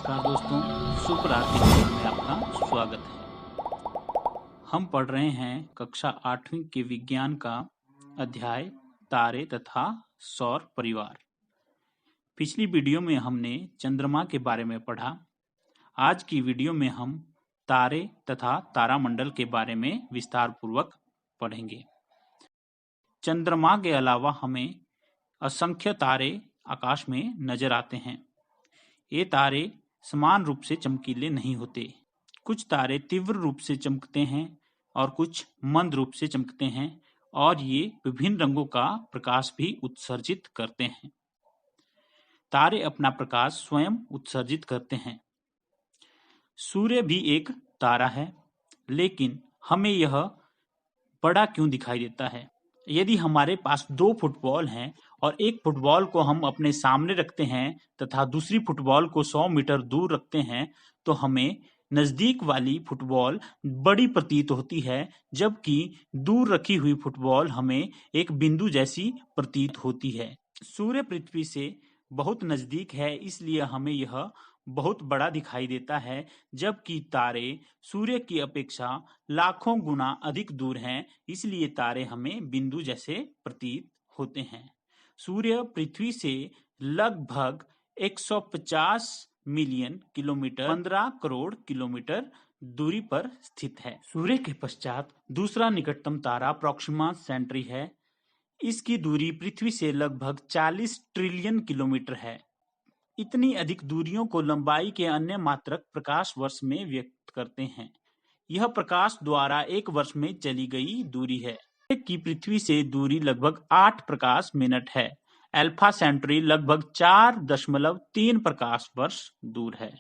नमस्कार दोस्तों, शुभ रात्रि में आपका स्वागत है। हम पढ़ रहे हैं कक्षा 8वीं के विज्ञान का अध्याय तारे तथा सौर परिवार। पिछली वीडियो में हमने चंद्रमा के बारे में पढ़ा। आज की वीडियो में हम तारे तथा तारामंडल के बारे में विस्तार पूर्वक पढ़ेंगे। चंद्रमा के अलावा हमें असंख्य तारे आकाश में नजर आते हैं। ये तारे समान रूप से चमकीले नहीं होते। कुछ तारे तीव्र रूप से चमकते हैं और कुछ मंद रूप से चमकते हैं और ये विभिन्न रंगों का प्रकाश भी उत्सर्जित करते हैं। तारे अपना प्रकाश स्वयं उत्सर्जित करते हैं। सूर्य भी एक तारा है, लेकिन हमें यह बड़ा क्यों दिखाई देता है? यदि हमारे पास 2 फुटबॉल हैं और एक फुटबॉल को हम अपने सामने रखते हैं तथा दूसरी फुटबॉल को 100 मीटर दूर रखते हैं, तो हमें नजदीक वाली फुटबॉल बड़ी प्रतीत होती है, जबकि दूर रखी हुई फुटबॉल हमें एक बिंदु जैसी प्रतीत होती है। सूर्य पृथ्वी से बहुत नजदीक है, इसलिए हमें यह बहुत बड़ा दिखाई देता है, जबकि तारे सूर्य की अपेक्षा लाखों गुना अधिक दूर हैं, इसलिए तारे हमें बिंदु जैसे प्रतीत होते हैं। सूर्य पृथ्वी से लगभग 150 मिलियन किलोमीटर 15 करोड़ किलोमीटर दूरी पर स्थित है। सूर्य के पश्चात दूसरा निकटतम तारा प्रोक्सिमा सेंटरी है। इसकी दूरी पृथ्वी से लगभग 40 ट्रिलियन किलोमीटर है। इतनी अधिक दूरियों को लंबाई के अन्य मात्रक प्रकाश वर्ष में व्यक्त करते हैं। यह प्रकाश द्वारा एक वर्ष में चली गई दूरी है। की पृथ्वी से दूरी लगभग 8 प्रकाश मिनट है। अल्फा सेंटरी लगभग 4.3 प्रकाश वर्ष दूर है।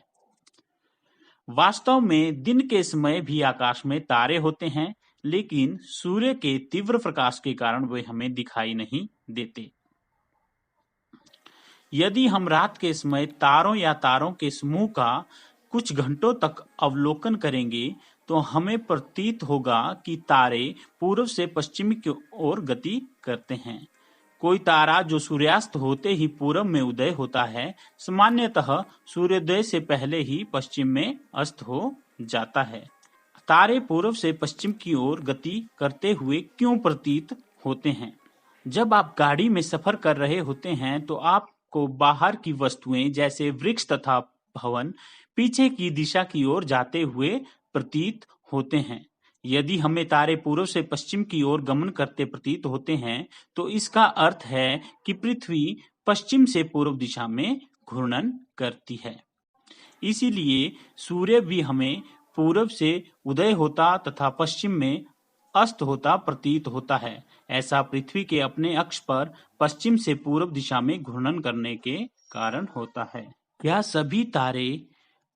वास्तव में दिन के समय भी आकाश में तारे होते हैं, लेकिन सूर्य के तीव्र प्रकाश के कारण वे हमें दिखाई नहीं देते। यदि हम रात के समय तारों या तारों के समूह का कुछ घंटों तक अवलोकन करेंगे, तो हमें प्रतीत होगा कि तारे पूर्व से पश्चिम की ओर गति करते हैं। कोई तारा जो सूर्यास्त होते ही पूर्व में उदय होता है, सामान्यतः सूर्योदय से पहले ही पश्चिम में अस्त हो जाता है। तारे पूर्व से पश्चिम की ओर गति करते हुए क्यों प्रतीत होते हैं? जब आप गाड़ी में सफर कर रहे होते हैं, तो आपको बाहर की वस्तुएं जैसे वृक्ष तथा भवन पीछे की दिशा की ओर जाते हुए प्रतीत होते हैं। यदि हमें तारे पूर्व से पश्चिम की ओर गमन करते प्रतीत होते हैं, तो इसका अर्थ है कि पृथ्वी पश्चिम से पूर्व दिशा में घूर्णन करती है। इसीलिए सूर्य भी हमें पूर्व से उदय होता तथा पश्चिम में अस्त होता प्रतीत होता है। ऐसा पृथ्वी के अपने अक्ष पर पश्चिम से पूर्व दिशा में घूर्णन करने के कारण होता है। यह सभी तारे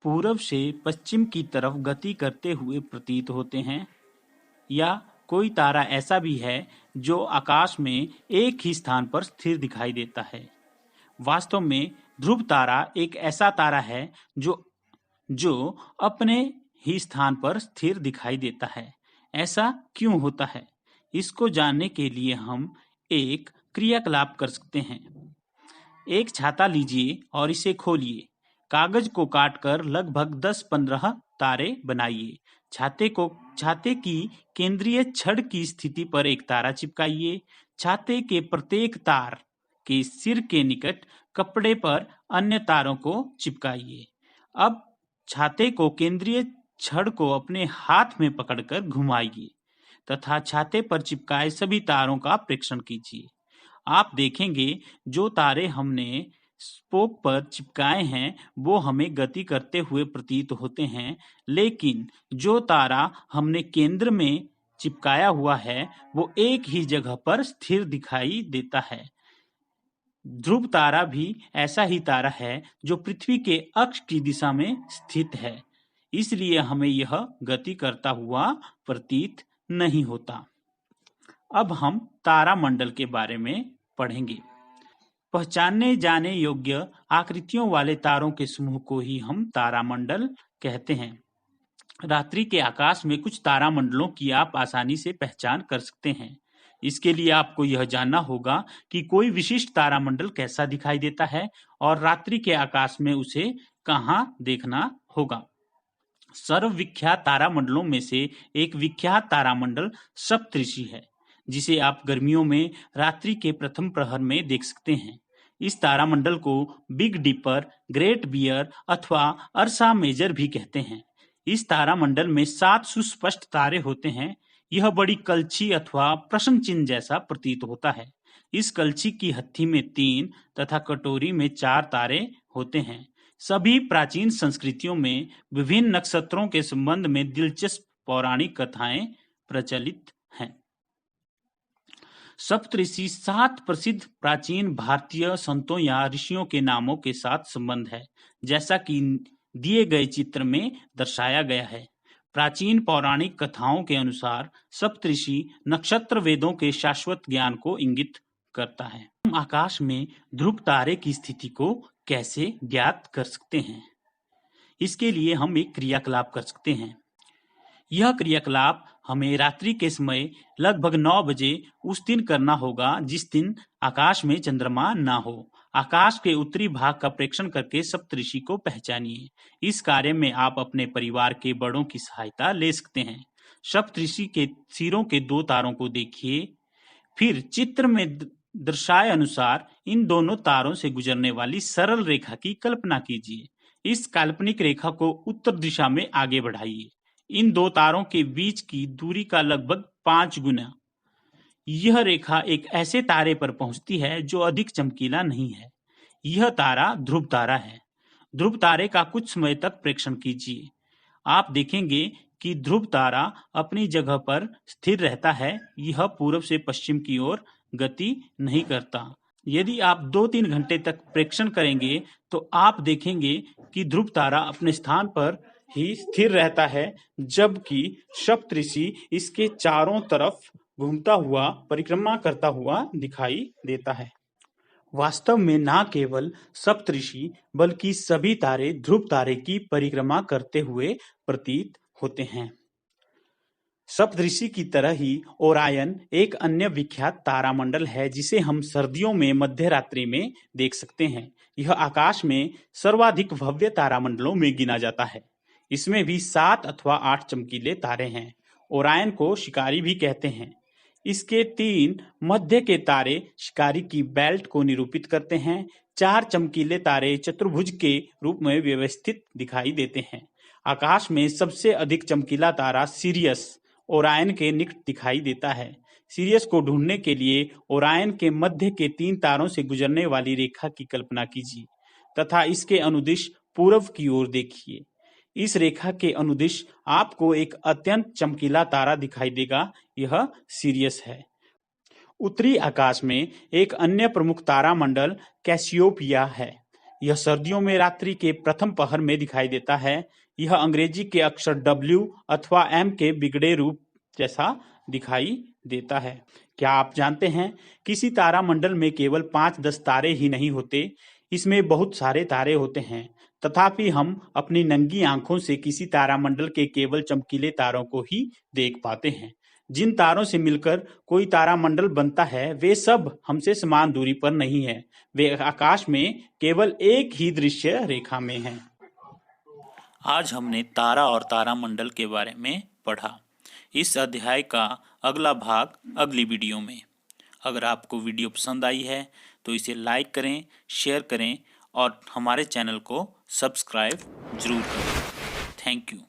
पूर्व से पश्चिम की तरफ गति करते हुए प्रतीत होते हैं, या कोई तारा ऐसा भी है जो आकाश में एक ही स्थान पर स्थिर दिखाई देता है। वास्तव में ध्रुव तारा एक ऐसा तारा है जो अपने ही स्थान पर स्थिर दिखाई देता है। ऐसा क्यों होता है? इसको जानने के लिए हम एक क्रियाकलाप कर सकते हैं। एक छाता लीजिए और इसे खोलिए। कागज को काटकर लगभग 10-15 तारे बनाइए। छाते की केंद्रीय छड़ की स्थिति पर एक तारा चिपकाइए। छाते के प्रत्येक तार के सिर के निकट कपड़े पर अन्य तारों को चिपकाइए। अब छाते को केंद्रीय छड़ को अपने हाथ में पकड़कर घुमाइए तथा छाते पर चिपकाए सभी तारों का प्रेक्षण कीजिए। आप देखेंगे जो तारे हमने स्पोक पर चिपकाए हैं, वो हमें गति करते हुए प्रतीत होते हैं, लेकिन जो तारा हमने केंद्र में चिपकाया हुआ है, वो एक ही जगह पर स्थिर दिखाई देता है। ध्रुव तारा भी ऐसा ही तारा है जो पृथ्वी के अक्ष की दिशा में स्थित है, इसलिए हमें यह गति करता हुआ प्रतीत नहीं होता। अब हम तारामंडल के बारे में पढ़ेंगे। पहचाने जाने योग्य आकृतियों वाले तारों के समूह को ही हम तारामंडल कहते हैं। रात्रि के आकाश में कुछ तारामंडलों की आप आसानी से पहचान कर सकते हैं। इसके लिए आपको यह जानना होगा कि कोई विशिष्ट तारामंडल कैसा दिखाई देता है और रात्रि के आकाश में उसे कहाँ देखना होगा। सर्वविख्यात तारामंडलों में से एक विख्यात तारामंडल सप्तऋषि है, जिसे आप गर्मियों में रात्रि के प्रथम प्रहर में देख सकते हैं। इस तारामंडल को बिग डिपर, ग्रेट बियर अथवा अर्सा मेजर भी कहते हैं। इस तारामंडल में 7 सुस्पष्ट तारे होते हैं। यह बड़ी कलछी अथवा प्रश्न चिन्ह जैसा प्रतीत होता है। इस कलछी की हत्थी में 3 तथा कटोरी में 4 तारे होते हैं। सभी प्राचीन संस्कृतियों में विभिन्न नक्षत्रों के संबंध में दिलचस्प पौराणिक कथाएं प्रचलित हैं। सप्तऋषि 7 प्रसिद्ध प्राचीन भारतीय संतों या ऋषियों के नामों के साथ संबंध है, जैसा कि दिए गए चित्र में दर्शाया गया है। प्राचीन पौराणिक कथाओं के अनुसार सप्तऋषि नक्षत्र वेदों के शाश्वत ज्ञान को इंगित करता है। हम आकाश में ध्रुव तारे की स्थिति को कैसे ज्ञात कर सकते हैं? इसके लिए हम एक क्रियाकलाप कर सकते हैं। यह क्रियाकलाप हमें रात्रि के समय लगभग 9 बजे उस दिन करना होगा जिस दिन आकाश में चंद्रमा ना हो। आकाश के उत्तरी भाग का प्रेक्षण करके सप्तऋषि को पहचानिए। इस कार्य में आप अपने परिवार के बड़ों की सहायता ले सकते हैं। सप्तऋषि के सिरों के 2 तारों को देखिए, फिर चित्र में दर्शाए अनुसार इन दोनों तारों से गुजरने वाली सरल रेखा की कल्पना कीजिए। इस काल्पनिक रेखा को उत्तर दिशा में आगे बढ़ाइए। इन 2 तारों के बीच की दूरी का लगभग 5 गुना यह रेखा एक ऐसे तारे पर पहुंचती है जो अधिक चमकीला नहीं है। यह तारा ध्रुव तारा है। ध्रुव तारे का कुछ समय तक प्रेक्षण कीजिए। आप देखेंगे कि ध्रुव तारा अपनी जगह पर स्थिर रहता है। यह पूर्व से पश्चिम की ओर गति नहीं करता। यदि आप 2-3 घंटे तक प्रेक्षण करेंगे तो आप देखेंगे कि ध्रुव तारा अपने स्थान पर ही स्थिर रहता है, जबकि सप्तऋषि इसके चारों तरफ घूमता हुआ परिक्रमा करता हुआ दिखाई देता है। वास्तव में न केवल सप्तऋषि बल्कि सभी तारे ध्रुव तारे की परिक्रमा करते हुए प्रतीत होते हैं। सप्तऋषि की तरह ही ओरायन एक अन्य विख्यात तारामंडल है जिसे हम सर्दियों में मध्य रात्रि में देख सकते हैं। यह आकाश में सर्वाधिक भव्य तारामंडलों में गिना जाता है। इसमें भी 7 अथवा 8 चमकीले तारे हैं। ओरायन को शिकारी भी कहते हैं। इसके 3 मध्य के तारे शिकारी की बेल्ट को निरूपित करते हैं। 4 चमकीले तारे चतुर्भुज के रूप में व्यवस्थित दिखाई देते हैं। आकाश में सबसे अधिक चमकीला तारा सीरियस ओरायन के निकट दिखाई देता है। सीरियस को ढूंढने के लिए ओरायन के मध्य के 3 तारों से गुजरने वाली रेखा की कल्पना कीजिए तथा इसके अनुदिश पूर्व की ओर देखिए। इस रेखा के अनुदिश आपको एक अत्यंत चमकीला तारा दिखाई देगा। यह सीरियस है। उत्तरी आकाश में एक अन्य प्रमुख तारामंडल कैसियोपिया है। यह सर्दियों में रात्रि के प्रथम पहर में दिखाई देता है। यह अंग्रेजी के अक्षर W अथवा M के बिगड़े रूप जैसा दिखाई देता है। क्या आप जानते हैं किसी तारामंडल में केवल 5-10 तारे ही नहीं होते, इसमें बहुत सारे तारे होते हैं। तथापि हम अपनी नंगी आंखों से किसी तारामंडल के केवल चमकीले तारों को ही देख पाते हैं। जिन तारों से मिलकर कोई तारामंडल बनता है वे सब हमसे समान दूरी पर नहीं है। वे आकाश में केवल एक ही दृश्य रेखा में हैं। आज हमने तारा और तारामंडल के बारे में पढ़ा। इस अध्याय का अगला भाग अगली वीडियो में। अगर आपको वीडियो पसंद आई है तो इसे लाइक करें, शेयर करें और हमारे चैनल को सब्सक्राइब जरूर करें। Thank you.